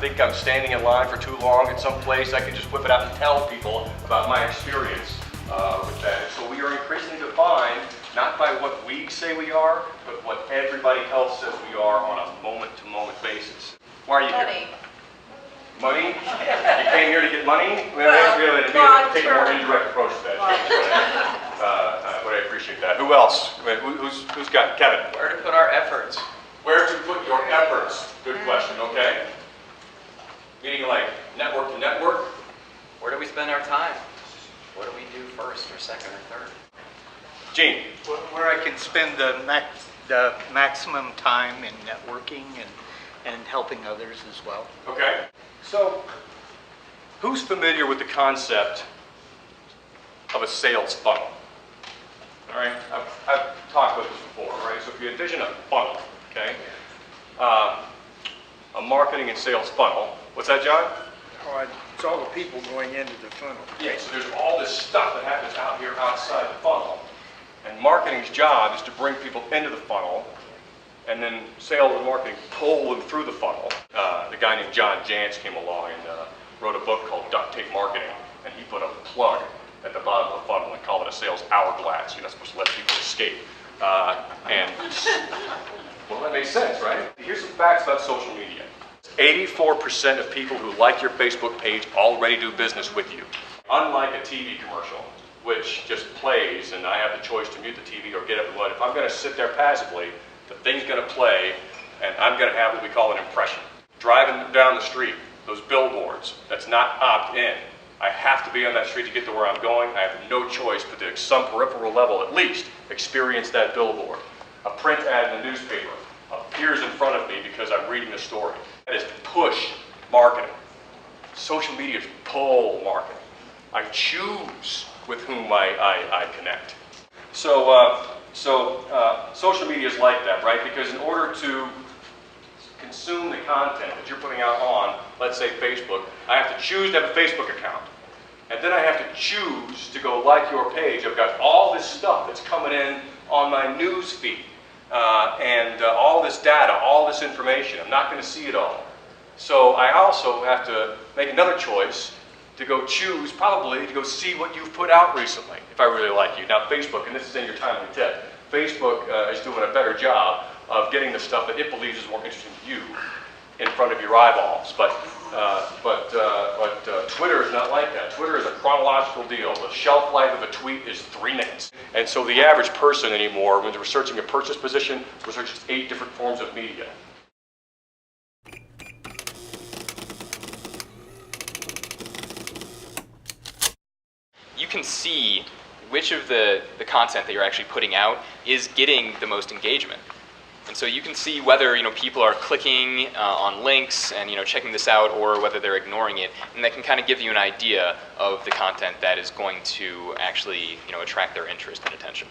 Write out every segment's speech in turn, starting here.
think I'm standing in line for too long at some place, I can just whip it out and tell people about my experience with that. And so we are increasingly defined not by what we say we are, but what everybody else says we are on a moment-to-moment basis. Why are you here? Money? You came here to get money? Take a more indirect approach to that. But I appreciate that. Who else? Who's got Kevin? Where to put our efforts? Where to put your efforts? Good question, okay. Meaning like network to network? Where do we spend our time? What do we do first or second or third? Gene? Where I can spend the maximum time in networking and helping others as well. Okay. So, who's familiar with the concept of a sales funnel? All right, I've talked about this before, right? So if you envision a funnel, okay, a marketing and sales funnel. What's that, John? Oh, it's all the people going into the funnel. Yeah, so there's all this stuff that happens out here outside the funnel. And marketing's job is to bring people into the funnel, and then sales and marketing pull them through the funnel. The guy named John Jantsch came along and wrote a book called Duct Tape Marketing, and he put a plug at the bottom of the funnel and called it a sales hourglass. You're not supposed to let people escape. Well, that makes sense, right? Here's some facts about social media. 84% of people who like your Facebook page already do business with you. Unlike a TV commercial, which just plays and I have the choice to mute the TV or get up and run. If I'm going to sit there passively, the thing's going to play and I'm going to have what we call an impression. Driving down the street, those billboards, that's not opt-in. I have to be on that street to get to where I'm going. I have no choice but to some peripheral level at least experience that billboard. A print ad in the newspaper appears in front of me because I'm reading a story. That is push marketing. Social media is pull marketing. I choose with whom I connect. So social media is like that, right? Because in order to consume the content that you're putting out on, let's say Facebook, I have to choose to have a Facebook account. And then I have to choose to go like your page. I've got all this stuff that's coming in on my news feed. All this data, all this information. I'm not going to see it all. So I also have to make another choice to go choose, probably, to go see what you've put out recently, if I really like you. Now Facebook, and this is in your timely tip, Facebook is doing a better job of getting the stuff that it believes is more interesting to you in front of your eyeballs. But Twitter is not like that. Twitter is a chronological deal. The shelf life of a tweet is 3 minutes. And so the average person anymore, when they're researching a purchase position, researches 8 different forms of media. You can see which of the content that you're actually putting out is getting the most engagement. And so you can see whether people are clicking on links and checking this out, or whether they're ignoring it, and that can kind of give you an idea of the content that is going to actually attract their interest and attention.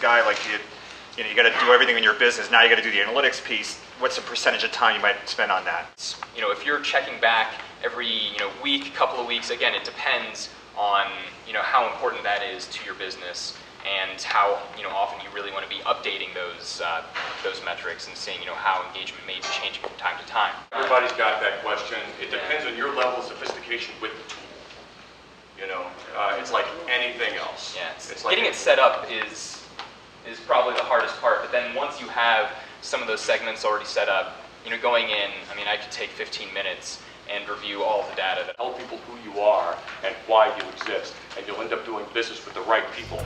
Guy, like you got to do everything in your business. Now you got to do the analytics piece. What's the percentage of time you might spend on that? If you're checking back every week, couple of weeks, again, it depends on how important that is to your business and how often you really want to be updating those metrics and seeing how engagement may be changing from time to time. Everybody's got that question. It depends on your level of sophistication with the tool. It's like anything else. Yeah, it's like getting it set up is probably the hardest part, but then once you have some of those segments already set up, going in, I could take 15 minutes and review all the data that tell people who you are and why you exist, and you'll end up doing business with the right people.